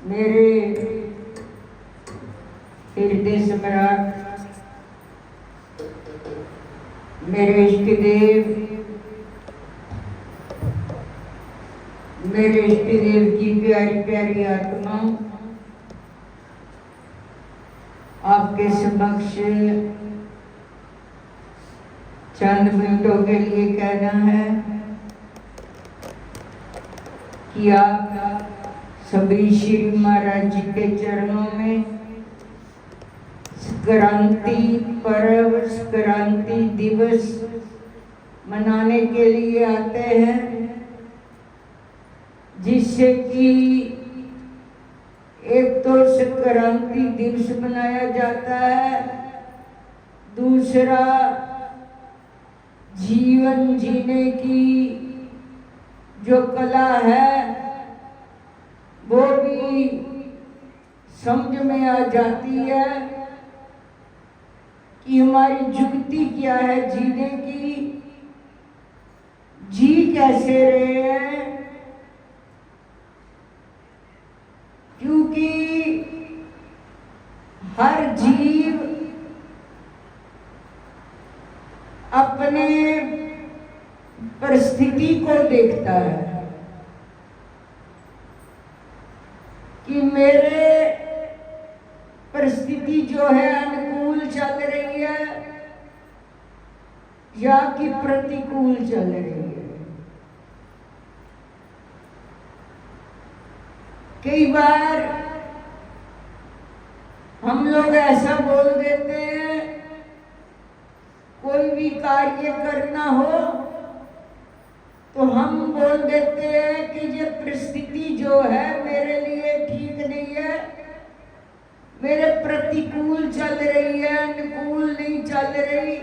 मेरे हृदय सम्राट, मेरे इष्ट देव, मेरे इष्ट देव की प्यारी प्यारी आत्मा आपके समक्ष चंद मिनटों के लिए कहना है कि आप सभी श्री महाराज जी के चरणों में संक्रांति पर्व, संक्रांति दिवस मनाने के लिए आते हैं, जिससे कि एक तो संक्रांति दिवस मनाया जाता है, दूसरा जीवन जीने की जो कला है वो भी समझ में आ जाती है कि हमारी जुगती क्या है जीने की, जी कैसे रहे हैं। क्योंकि हर जीव अपने परिस्थिति को देखता है कि मेरे परिस्थिति जो है अनुकूल चल रही है या कि प्रतिकूल चल रही है। कई बार हम लोग ऐसा बोल देते हैं, कोई भी कार्य करना हो तो हम बोल देते हैं कि ये परिस्थिति जो है मेरे लिए ठीक नहीं है, मेरे प्रतिकूल चल रही है, अनुकूल नहीं चल रही।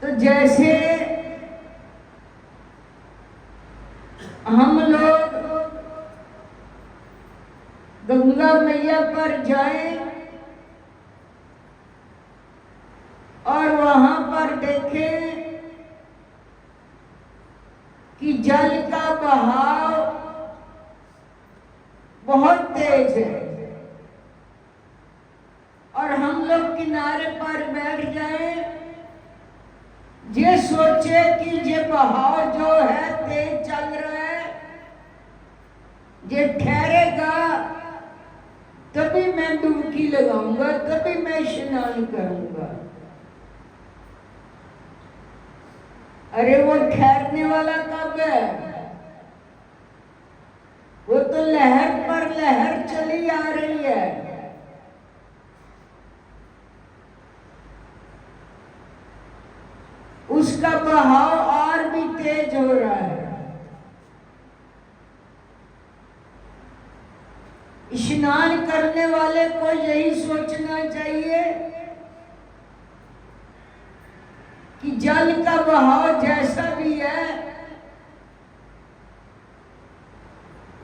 तो जैसे हम लोग गंगा मैया पर जाएं और वहां पर देखें कि जल का बहाव बहुत तेज है और हम लोग किनारे पर बैठ जाएं, ये सोचे कि ये बहाव जो है तेज चल रहा है, ये ठहरेगा तभी मैं डुबकी लगाऊंगा, तभी मैं स्नान करूंगा। अरे वो ठहरने वाला कब है? वो तो लहर पर लहर चली आ रही है। उसका बहाव और भी तेज हो रहा है। स्नान करने वाले को यही सोचना चाहिए कि जल का बहाव जैसा भी है,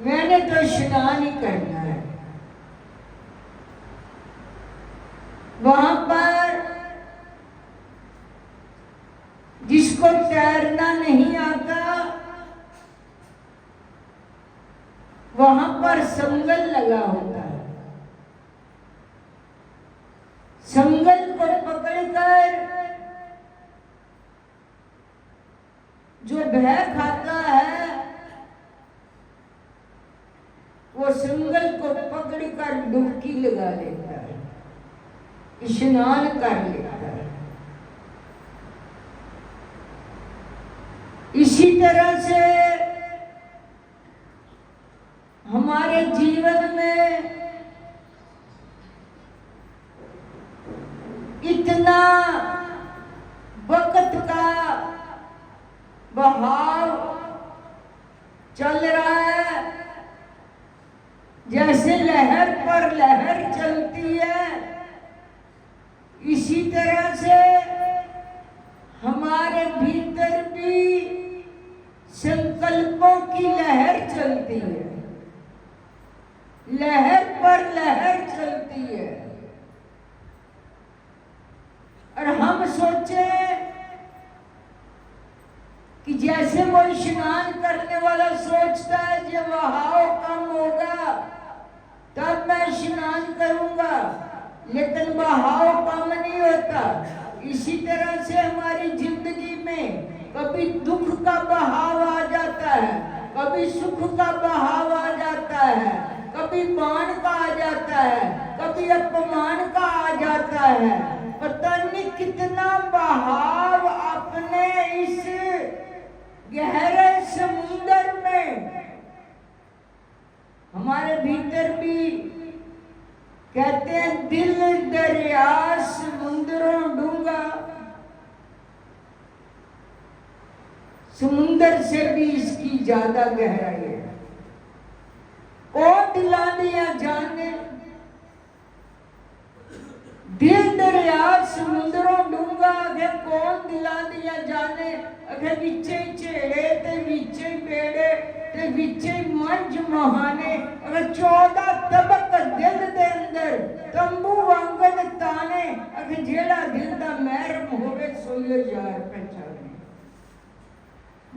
मैंने तो स्नान ही करना है। वहां पर जिसको तैरना नहीं आता, वहां पर संगल लगा होता है। संगल को पकड़कर जो भय खाता है, वो संगल को पकड़कर डुबकी लगा लेता है, स्नान कर लेता है। इसी तरह से हमारे जीवन में इतना वक्त का बहाव चल रहा है, जैसे लहर पर लहर चलती है, इसी तरह से हमारे भीतर भी संकल्पों की लहर चलती है, लहर पर लहर चलती है। और हम सोचे कि जैसे वो स्नान करने वाला सोचता है जब बहाव कम होगा तब मैं स्नान करूंगा, लेकिन बहाव कम नहीं होता। इसी तरह से हमारी जिंदगी में कभी दुख का बहाव आ जाता है, कभी सुख का बहाव आ जाता है, कभी मान का आ जाता है, कभी अपमान का आ जाता है। पता नहीं कितना बहाव अपने इस गहरे समुंदर में हमारे भीतर भी। कहते हैं दिल दरिया समुद्रों डूंगा, समुंदर से भी इसकी ज्यादा गहराई है। कौन दिला दिया जाने, दिल दरिया समुद्रों डूंगा, अगर कौन दिला दिया जाने। अगर विचे छेड़े ते विचे पेड़े ते विचे मंज महाने, अगर 14 तबक दिल दे अंदर तंबू वांगन ताने, अगर जेड़ा दिल दा महरम होवे सोयो यार पहचाने।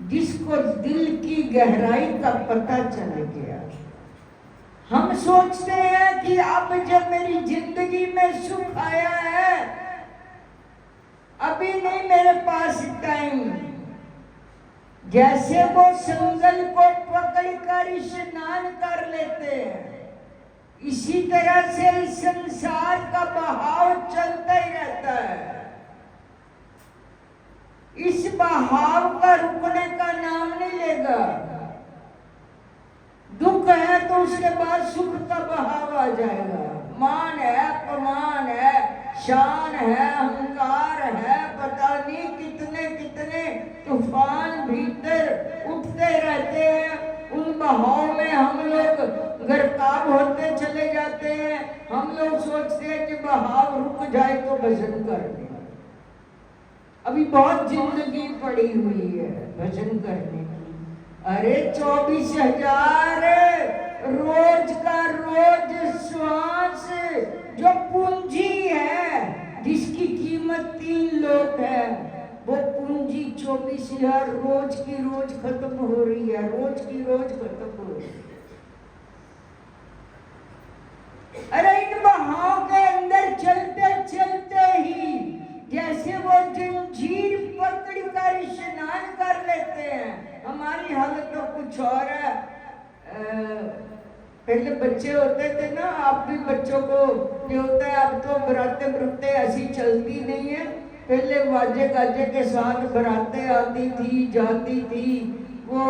जिसको दिल की गहराई का पता चल गया, हम सोचते हैं कि अब जब मेरी जिंदगी में सुख आया है, अभी नहीं मेरे पास टाइम। जैसे वो संगल को पकड़कर स्नान कर लेते हैं, इसी तरह से इस संसार का बहाव चलता ही रहता है। इस बहाव का रुकने का नाम नहीं लेगा। दुख है तो उसके बाद सुख का बहाव आ जाएगा। मान है, अपमान है, शान है, अहंकार है, पता नहीं कितने कितने तूफान भीतर उठते रहते हैं। उन बहाव में हम लोग गिरफ्तार होते चले जाते हैं। हम लोग सोचते हैं कि बहाव रुक जाए तो भजन कर ले। अभी बहुत जिंदगी पड़ी हुई है भजन करने की। अरे 24,000 रोज का रोज श्वास जो पूंजी है, जिसकी कीमत 3 लाख है, वो पूंजी 24,000 रोज की रोज खत्म हो रही है, रोज की रोज खत्म हो रही है। अरे इन बहाव के अंदर चलते चलते ही जैसे वो जंजीर पकड़ कर स्नान कर लेते हैं, हमारी हालत तो कुछ और है। पहले बच्चे होते थे ना, आप भी बच्चों को ये होता है, अब तो बराते बरते ऐसी चलती नहीं है। पहले वाजे गाजे के साथ बराते आती थी, जाती थी। वो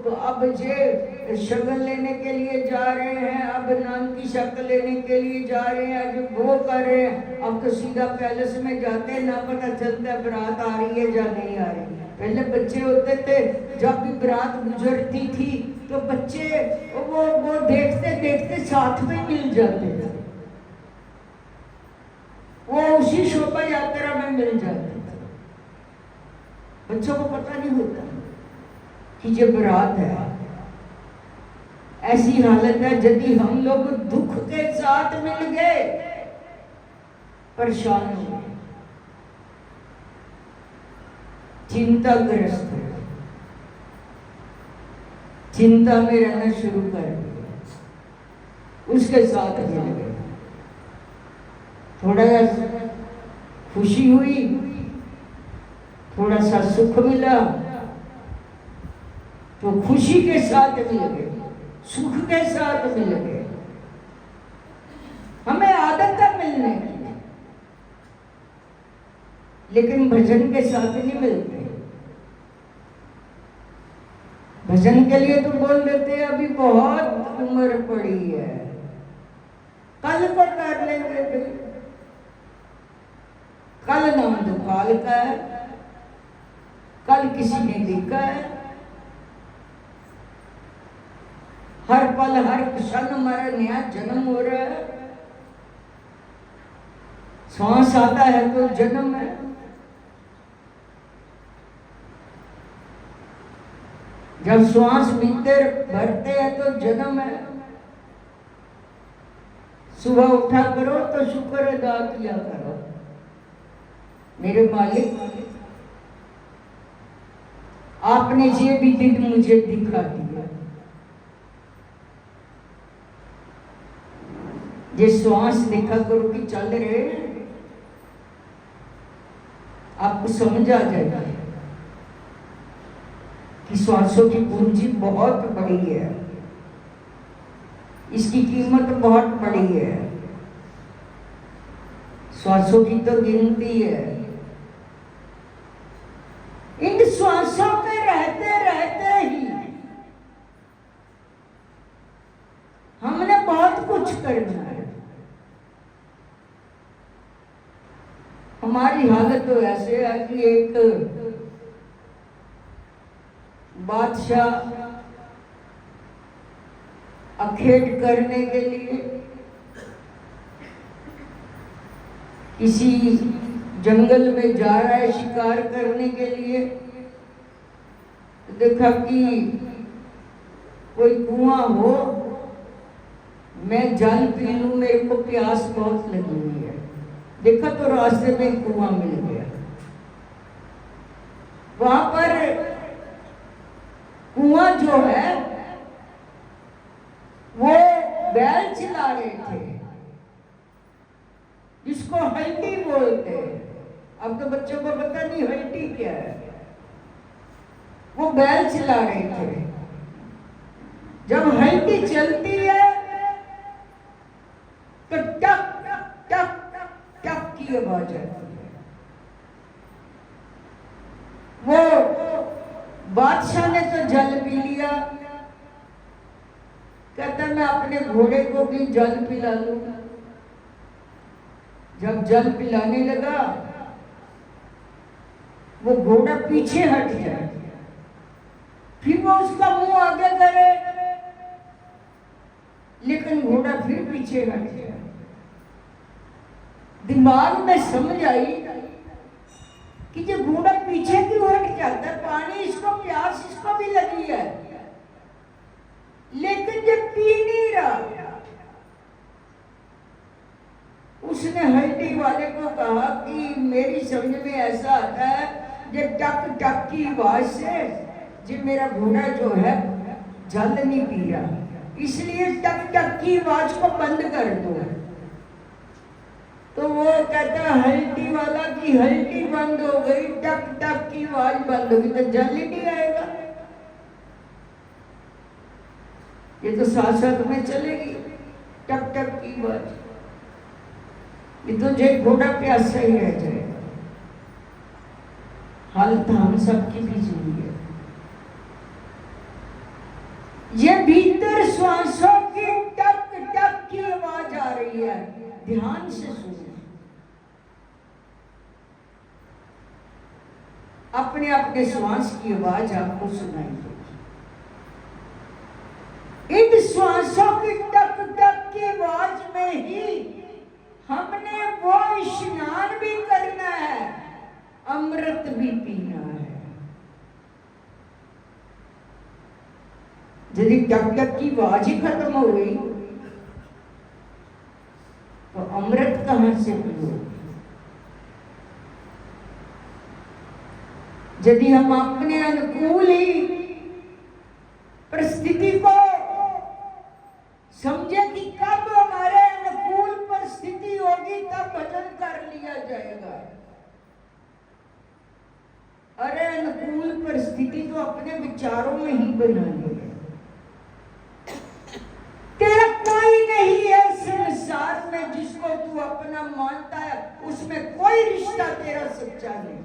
तो अब ये शगल लेने के लिए जा रहे हैं, अब नाम की शक्ल लेने के लिए जा रहे हैं, अब वो कर रहे हैं। अब तो सीधा पैलेस में जाते हैं, ना पता चलता बरात आ रही है या नहीं आ रही। पहले बच्चे होते थे, जब भी बरात गुजरती थी तो बच्चे वो देखते देखते साथ में मिल जाते थे, वो उसी शोभा यात्रा में मिल जाते थे। बच्चों को पता नहीं होता कि ये बरात है। ऐसी हालत है यदि हम लोग दुख के साथ मिल गए, परेशान हो गए, चिंताग्रस्त हो, चिंता में रहना शुरू कर दिया, उसके साथ मिल गए। थोड़ा सा खुशी हुई, थोड़ा सा सुख मिला, तो खुशी के साथ मिल गए, सुख के साथ मिल गए। हमें आदत है मिलने की, लेकिन भजन के साथ नहीं मिलते। भजन के लिए तो बोल देते हैं अभी बहुत उम्र पड़ी है, कल को कर लेंगे। कल नाम तो काल का है, कल किसी ने लिखा है। हर पल हर क्षण हमारा नया जन्म हो रहा है। श्वास आता है तो जन्म है, जब श्वास भीतर भरते हैं तो जन्म है। सुबह उठा करो तो शुक्र अदा किया करो, मेरे मालिक आपने ये भी दिन मुझे दिखा दिया। ये श्वास देखा करो कि चल रहे हैं, आपको समझ आ जाएगा कि श्वासों की पूंजी बहुत बड़ी है, इसकी कीमत बहुत बड़ी है। श्वासों की तो गिनती है। इन श्वासों पे रहते रहते ही हमने बहुत कुछ करना है। हमारी हालत तो ऐसे है कि एक बादशाह अखेट करने के लिए किसी जंगल में जा रहा है शिकार करने के लिए, देखा कि कोई कुआं हो, मैं जल पी लूं, मेरे को प्यास बहुत लगी हुई है। देखा तो रास्ते में कुआं मिल गया। वहां पर कुआं जो है वो बैल चला रहे थे, जिसको हल्टी बोलते हैं। अब तो बच्चों को पता नहीं हल्टी क्या है। वो बैल चला रहे थे। जब हल्टी चलती है तो टक टक टक की आवाज आती है। वो बादशाह ने तो जल पी लिया, कहता मैं अपने घोड़े को भी जल पिला लूंगा। जब जल पिलाने लगा, वो घोड़ा पीछे हट जाए, फिर वो उसका मुंह आगे करे, लेकिन घोड़ा फिर पीछे हट जाए। दिमाग में समझ आई कि जो घोड़ा पीछे क्यों हट जाता है, पानी इसको, प्यास इसको भी लगी है, लेकिन ये पी नहीं रहा। उसने हल्टी वाले को कहा कि मेरी समझ में ऐसा आता है ये टक टक की आवाज से जी मेरा घोड़ा जो है जल नहीं पी रहा, इसलिए टक टक की आवाज को बंद कर दो। तो वो कहता हल्टी वाला की हल्टी बंद हो गई, टक टक की आवाज बंद हो गई, तो जल ही नहीं आएगा। ये तो साथ साथ में चलेगी टक टक की आवाज, ये तो जो घोड़ा प्यासा ही रह जाएगा। हालत हम सबकी भी जुड़ी है। ये भीतर श्वासों की टक टक की आवाज आ रही है, ध्यान से सुनिए। अपने अपने श्वास की आवाज आपको सुनाई देगी। इन श्वासों की टक टक की आवाज में ही हमने वो स्नान भी करना है, अमृत भी पीना है। यदि टक टक की आवाज ही खत्म हो गई तो अमृत कहां से पियोगे? यदि हम अपने अनुकूल ही परिस्थिति को समझे कि कब हमारे अनुकूल परिस्थिति होगी तब भजन कर लिया जाएगा। अरे अनुकूल परिस्थिति तो अपने विचारों में ही बनानी है। तेरा कोई नहीं है संसार में जिसको तू अपना मानता है, उसमें कोई रिश्ता तेरा सच्चा नहीं।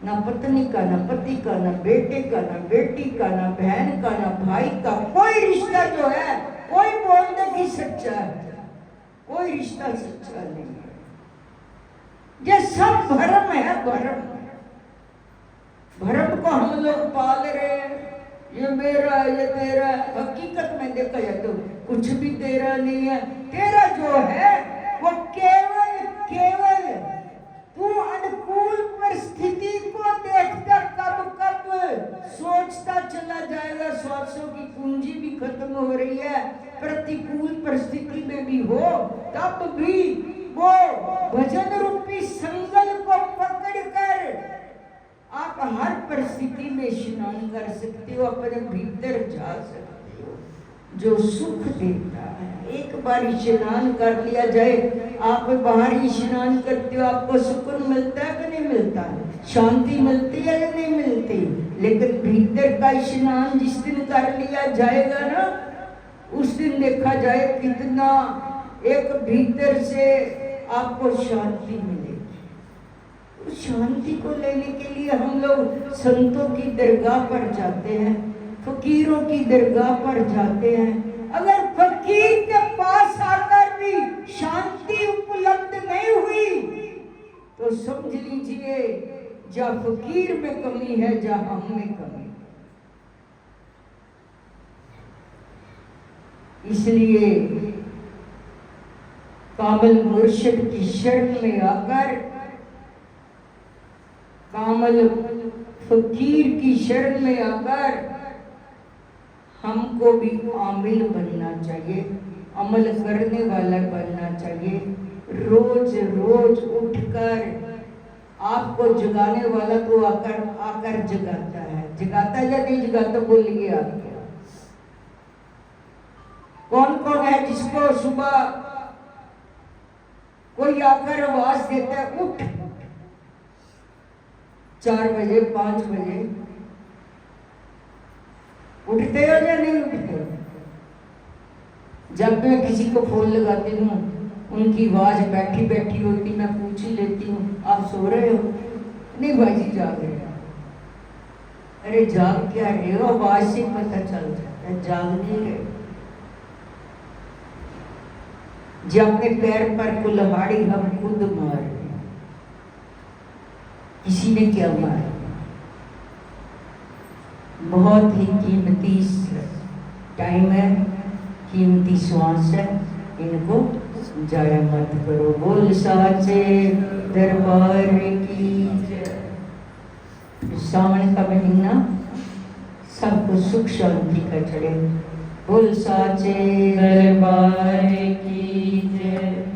ना पत्नी का, ना पति का, ना बेटे का, ना बेटी का, ना बहन का, ना भाई का, कोई रिश्ता जो है कोई बोलने की सच्चा है, कोई रिश्ता सच्चा नहीं है। ये सब भ्रम है, भ्रम। भ्रम को हम लोग पाल रहे हैं, ये मेरा है, ये तेरा है। हकीकत में देखा जाए तो कुछ भी तेरा नहीं है। तेरा जो है वो केवल केवल तू अनुकूल परिस्थिति को देखकर कब कब सोचता चला जाएगा। श्वासों की पूंजी भी खत्म हो रही है, प्रतिकूल परिस्थिति में भी हो तब भी वो भजन रूपी संगल को पकड़कर आप हर परिस्थिति में स्नान कर सकते हो, अपने भीतर जा सकते हो, जो सुख देता है। एक बार स्नान कर लिया जाए, आप बाहर ही स्नान करते हो, आपको सुकून मिलता है कि नहीं मिलता है, शांति मिलती है या नहीं मिलती। लेकिन भीतर का स्नान जिस दिन कर लिया जाएगा ना, उस दिन देखा जाए कितना एक भीतर से आपको शांति मिलेगी। उस शांति को लेने के लिए हम लोग संतों की दरगाह पर जाते हैं, फकीरों की दरगाह पर जाते हैं। अगर फकीर के पास आकर भी शांति उपलब्ध नहीं हुई तो समझ लीजिए जहाँ फकीर में कमी है, जहाँ हम में कमी। इसलिए कामल मुर्शिद की शरण में आकर, कामल फकीर की शरण में आकर हमको भी आमिल बनना चाहिए, अमल करने वाला बनना चाहिए। रोज रोज उठकर आपको जगाने वाला तो आकर जगाता है। जगाता या नहीं जगाता, बोलिए आप। कौन कौन है जिसको सुबह कोई आकर आवाज देता है, उठ, 4 बजे 5 बजे, उठते हो या नहीं उठते हो? जब मैं किसी को फोन लगाती हूँ, उनकी आवाज बैठी बैठी होती, मैं पूछ ही लेती हूँ, आप सो रहे हो? नहीं भाई जी, जाग रहे हो। अरे जाग क्या रहे हो, आवाज से पता चल जाता है, जाग नहीं रहे। जब अपने पैर पर कुल्हाड़ी हम खुद मार रहे हैं, किसी ने क्या मारा। बहुत ही कीमती टाइम है, कीमती श्वास है, इनको जाया मत करो। बोल साचे दरबार की जय। सावन का महीना सबको सुख शांति का चढ़े। बोल साचे दरबार की जय।